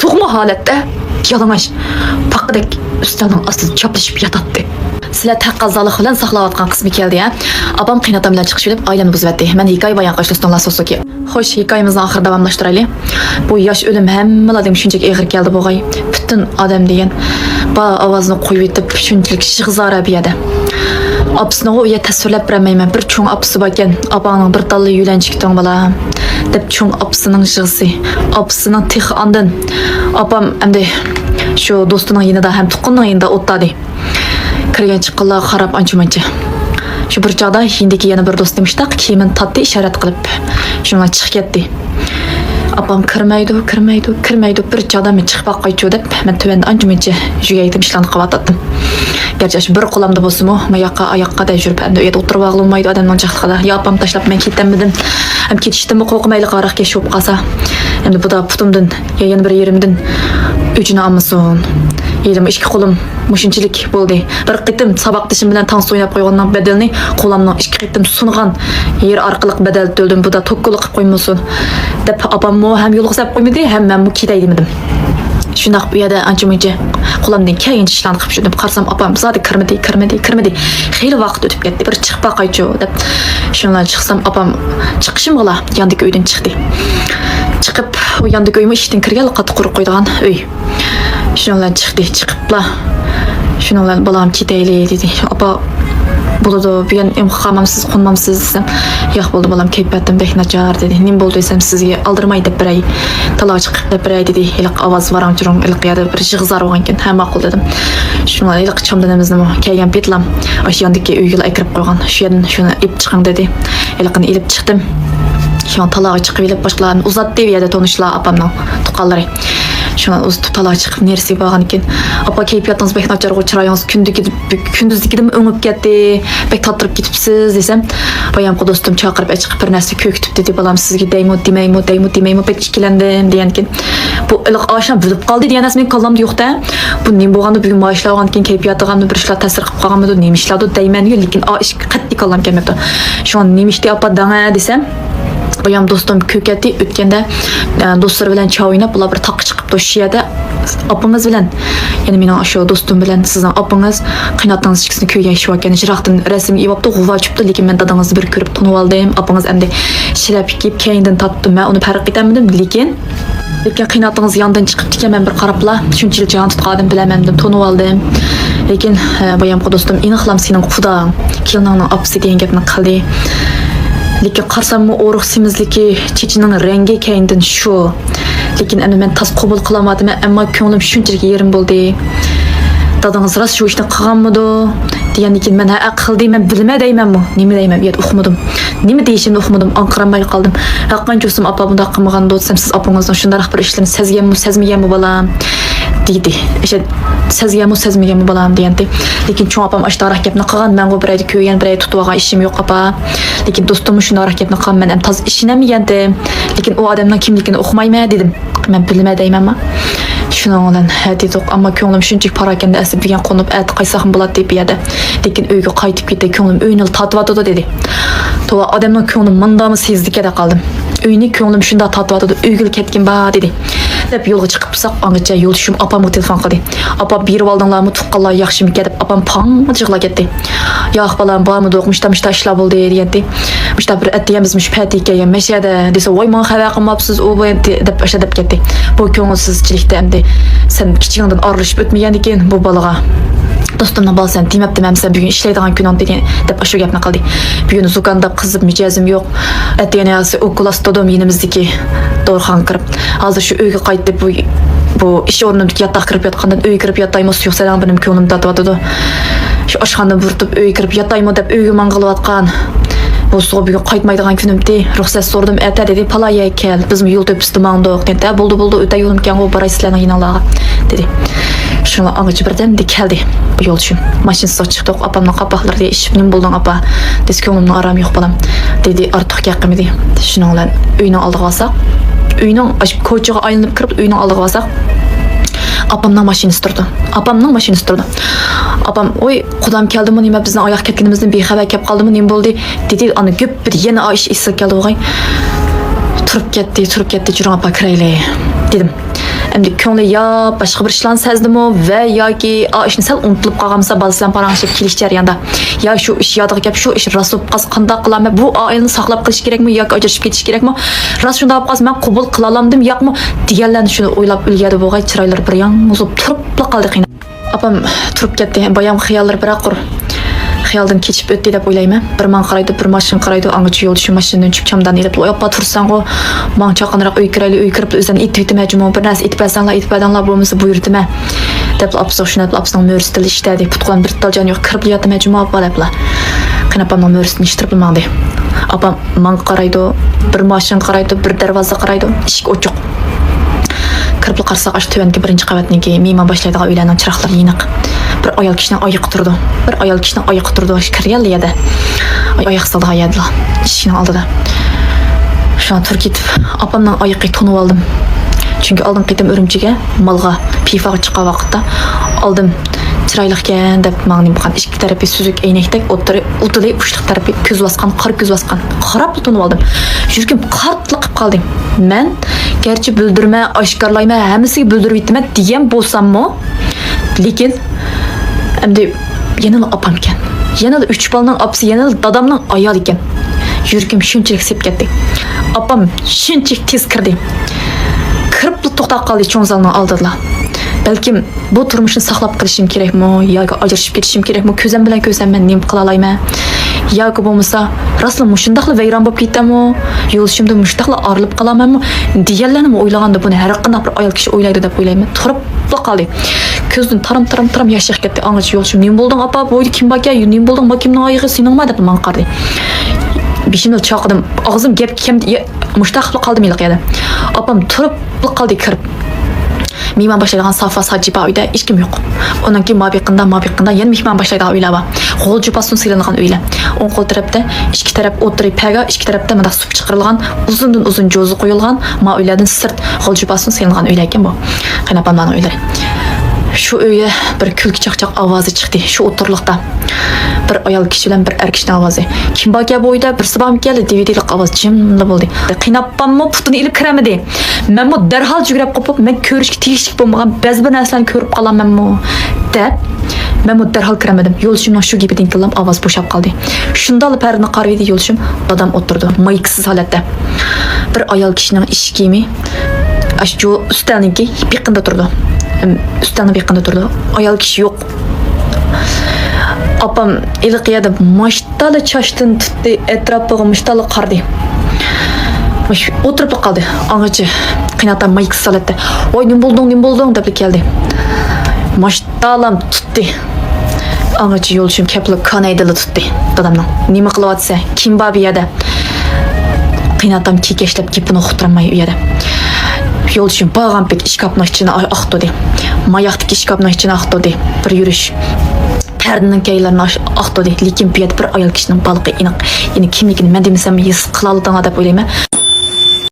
Tug'ma holatda yalang'och paqadek ustalning ostida choplashib yotadi. Sizlar taqqazoliq bilan saqlayotgan qismi keldi ya. Apam qiynatam bilan chiqish bilib oilani buzvatdi. Men hikoya bayon qilish do'stonlar so'zki. Xo'sh, hikoyamizni oxir davomlashtiraylik. Bu yosh o'lim hammalarga shunchaki og'ir keldi bo'g'ay. Butun odam degan ba ovozni qo'yib yetib shunchalik shig'zora biyada. Apsini o uya tasvirlab beramayman. Bir cho'ng apsi bor ekan. Apaning bir talli yulanchik to'ng bola. Deb cho'ng apsining shig'si. Apsining tix ondan. Apam endi shu do'stining yonida ham tuqqunning yonida o'tadi. Kirgan chiqqanlar qarab ancha-muncha. Shu bir chog'da hindiki yana bir do'stim ishtaq kiyimini tatdi ishorat qilib. Shunga chiqib ketdi. Apam kirmaydi. Bir chog'da men chiqib qo'ychu deb men tuvanda ancha-muncha jugaydim ishlarni qilyotdim. Gerçi bir qo'limda bo'lsa-mu, men oyoqqa da yurib, endi uyda o'tirib olmaydi odamning jahligida. Ya apam tashlab men ketamidim. Ham ketishdim, qo'rqmayli qaraqga shub qolsa. Endi bu da putumdan, yana bir yerimdan uchini olmasin. Yedim ikki qo'lim mushunchalik bo'ldi. Bir qitim saboq dishim bilan tans o'ynab qo'ygandan badalni qo'limning ikki qitim sungan yer orqali badal to'ldim. Bu da tokkuli qilib qo'ymasin. Deb apammo ham yo'l qilib qo'ymadi, ham men bu ketay dedim. Shundoq bu yerda ancha-muncha qo'limdan kelgan ishlarni qilib shunday qarsam apam zodi kirmadi. Xeyli vaqt o'tib ketdi. Bir chiqib boqaychu deb shundan chiqsam apam chiqishim bola yandagi uydan chiqdi. Chiqib u yandagi uyga ishdan kirgan qattiq quruq qo'ydigan uy. Shundan chiqibla. Shundan balam ketayli dedi. Apa bo'ladi, bugun qamamsiz, qonmamsiz desam, yo'q bo'ldi balam kayfiyatim bek nachar dedi. Nim bo'ldi desam sizga aldirmay deb biray. Taloq chiqib deb biray dedi. Iliq ovoz varamchiroq iliq yerda bir shig'zar bo'lgan ekan. Ha ma'qul dedim. Shundan iliq chamdanimizni kelgan petlam o'sha yondagi uyga kirib qo'ygan. Shu yerdan shuni ip chiqing dedi. Iliqni ilib chiqdim. Şu an talağa çıkıp ilip başkalarını uzattı bir yerde tanışlar apamla tukalları. Şu an uz talağa çıkıp neresi bağın iken apa keyfiyatınız bek načar geçirayınız gündüzdeki de öngüp gitti bek tattırıp gitipsiz desem bayam dostum çağırıp çıkıp bir nersi köktüp dedi balam sizge deymut bek işkilendim diyen iken bu ılık aşan bilip kaldı diyen esmeyin kallamdı yok da bu neyim boğandı bugün maaşlar oğan iken keyfiyatı bir işler tasir kıp kalamadı neyim işler de deymen yok lekin iş katli kallam gelmekte şu an neyim işte apa dana desem bayam dostum köketti ötkende dostlar bilen çay oynap bular bir takı çıkıp doşuyada apınız bilen yani benim aşağı dostum bilen sizden apınız kıynattığınız çıksın köyge şu vakken jıraqtın resmi evaptı guva çıptı lekin ben dadağınızı bir körüp tonu aldım apınız endi şilep giyip kendinden tattım ben onu fark edemedim lekin kıynattığınız yandan çıkıp diken ben bir qarapla şunçilik can tutqadım bilemedim tonu aldım lekin bayam dostum inaqlam senin qudağın kilnağının apsi deyen gepini qaldı lekin qarsam oruq semizligi chechinin rengi kayindan shu lekin endi men tas qabul qilamadim ammo ko'nglim shunchalik yerim bo'ldi dadingiz rost shu ishni qilganmidi degandan keyin men aql deyman bilma deymanmi nima deyman bu yerda uqmadim nima deyishimni uqmadim anqiramay qoldim haqqancho'sim apa bunda qilmagan bo'lsam siz apangizdan shunday bir ishlarni sezganmi bolam dedi işte sezganmi bolam degandi lekin cho'ng apam ashtaroq gapni qilgan men bir ayda ko'ygan bir ayda tutib olgan ishim yo'q apa lekin do'stimni shunday gapni qilgan men ham toz ishinamagandim lekin u odamning kimligini uqmayman dedim men bilma deymanmi Şunun olan dedik ama ko'nglim shunchalik parakanda asib degan qo'nib at qaysaqim bo'ladi deb edi lekin uyga qaytib ketdi ko'nglim uyni tatvatdi dedi to'g'ri odamning ko'nglim mundami sezdikada qoldim uyni ko'nglim shunda tatvatdi uyga ketgin ba dedi deb yo'lga chiqib bo'lsak angacha yo'lishim apamga telefon qildi apam berib oldinglarmi tuqqanlar yaxshimi deb apam pang yig'lab ketdi yo'q balam bormi do'qmishda ishlar bo'ldi degandi mishda bir atiyamizmish patikaga mashada desa voy men xabar qilmabsiz u deb o'sha deb ketdi bu ko'ngilsizchilikda endi sen kichigingdan orlashib o'tmagandan keyin bu bolaga dostumdan bolsan demabdim ham sen bugun ishlaydigan kun degan deb shu gapni qildi bugun zukanda qizib mijozim yo'q atiyasi u klassda yonimizdagi dorxon kirib hozir shu uyga qaytdi bu ish o'rnimdagi yotoq kirib yotgandan uyga kirib yotaymi yo'q selam benim ko'nglim tatvatdi shu oshxonadan burtib uyga kirib yotaymi deb uyga mang'ilayotgan bu so'g'ib bugun qaytmaydigan kunimdi ruxsat so'radim ata dedi palaya kel bizmi yo'l tepsida mangdoq dedi bo'ldi o'ta yo'lim kan o baraysizlarning yinalarga dedi shuni angacha birdamda keldi bu yo'lchim mashinasiz chiqdi apamning qapoqlarida ishim bo'lding apa des ko'nglimning aram yo'q bolam dedi ortiq yaqimidi shuni bilan uyning oldiga olsak uyning ko'chaga aylanib kirib uyning oldiga olsak apamning mashinasi turdi apam oy qudam keldimi nima bizning oyoq ketganimizdan bexabar kelib qoldimi nima bo'ldi dedi ana ko'p bir yana ish esi keldi o'g'ay turib ketdi juron apa kirayli dedim endi ko'ngli yo boshqa bir ishlarni sezdimi va yoki ishni sal unutilib qolgansa bolasi bilan paranglashib kelish jarayonida yo shu ish yodiga kelib shu ish rost bo'lib qolsa qanday qilaman, bu oilani saqlab qilish kerakmi yoki ajrashib ketish kerakmi, rost shunday bo'lib qolsa men qabul qila olamdim yo'qmi deganlarni shuni o'ylab ulgadi bo'lg'ay chiroylari bir yong'izib turib qoldi qiynab. Opam turib ketdi. Bayam xiyollar biroq xiyoldan kechib o'tdi deb o'ylayman. Bir man qaraydi, bir mashin qaraydi, angacha yo'l shu mashinadan tushib chamdan elib, "Oyappa tursan-ku, men chaqinroq uy kiraylik, uy kirib o'zini itib etmajmo, bir narsa itib bersanlar, itib berdanlar bo'lmasa buyurtma." deb apsa shuna deb apsning mo'risida ishladi. Putqon bir taljan yo'q, kirib yotmajmo apa deblar. Qinapamning mo'risini ishtirib bilmadi. Opam man qaraydi, bir mashin qaraydi, bir darvoza qaraydi, eshik ochiq. Kirib qarsak ash tuvanki birinchi qavatniki mehmon boshlaydigan uylarning chiroqlari yiniq. Bir ayol kishining oyoqi turdi. Bir ayol kishining oyoqi turdi. Kirganlar edi. Oyoq saldi hayadlar. Eshikning oldida. Shuna tur ketib, opamning oyoqiga tonib oldim. Chunki oldin qitim Urumchiga malga pifaga chiqqan vaqtda oldim. Chiroyli ekan deb ma'ni bo'lgan ikki tarafi suzuk aynakdek o'tili ushliq tarafi ko'z bosgan, qor ko'z bosgan. Qarab tonib oldim. Yurgim qartliq qilib qoldim. Men gerçi bildirme, oshkorlayma, hammasiga bildirib aytaman degan bo'lsammi, lekin endi yana opam ekan. Yana 3 bolaning opasi, yana dadamning ayoli ekan. Yurgim shunchalik sep ketdi. Opam shunchalik tez kirdi. Kirib to'xtab qoldi cho'ngzalning oldida. Balkim bu turmushni saqlab qilishim kerakmi yoki ajrashib ketishim kerakmi, ko'zim bilan ko'rsam men nima qila olayman? Yoki bo'lmasa raslan mushundaqla vayron bo'lib ketdimmi, yo'lishimda mushtaqla arilib qolamanmi deganlarni o'ylaganda buni har qanday bir ayol kishi o'ylaydi deb o'ylayman. Turib qoldi. Ko'zdan taram yosh chiqib ketdi. Angacha yo'lishim nima bo'lding apa? Bo'ydi kim baka? Nima bo'lding? Kimning oyog'i seningmi deb man qardi. Beshimni chaqdim. Og'zim gap kim mushtaqla qoldim ilqiyada. Opam turib qoldi kirib. Mehmon boshlaydigan Safa Sajiba uyda hech kim yo'q. Undan keyin mabiqinda yana mehmon boshlaydigan uylar bor. Qo'l jupasini silingan uylar. O'ng qo'l tarafda ikki taraf o'tirib paga, ikki tarafda mana suv chiqarilgan, uzundan uzun jo'zi qo'yilgan, ma uylardan sirt qo'l jupasini silingan uylar ekan bu. Qanapamning uylari. Shu uyga bir kulki chaqchaq ovozi chiqdi. Shu o'tirliqda bir ayol kishi bilan bir er kishining ovozi. Kim bor bu uyda? Bir sabam keldi, DVD'lik ovoz jimli bo'ldi. Qinappammi putini ilib kiramidi. Men bu darhol jugurib qopib, men ko'rishga tegishli bo'lmagan ba'zi bir narsalarni ko'rib qolamanmi deb men bu darhol kiramadim. Yo'lishimning shu gibidan keyin ovoz bo'shab qoldi. Shunda olib parini qaraydi yo'lishim, dadam o'tirdi, mayiksiz holatda. Bir ayol kishining ish kiyimi shu ustalniki yaqinda turdi. Üstüne bir yakında durdu. Ayol kishi yo'q. Opam ilqiyada mashtali chashdan tutdi, etrofiga mashtali qardi. O'tirib qoldi. Angacha qinatam mayik salatda. "Voy, nim bo'lding" deb keldi. Mashtalam tutdi. Angacha yo'lishim kaplab kanaydili tutdi. Dadamning nima qilyapsa, kim bor bu yerda? Qinatam kekeshlab gapini uqtirmay u yerda. Yo'lishim bağam pek ishkapning ichini aqtdi. Mayaqdagi ishkapning ichini aqtdi. Bir yurish. Perdining kaylarini aqtdi. Lekin bu yerda bir ayol kishining balqi iniq. Ya'ni kimligini men demasam his qila oldim deb o'ylayman.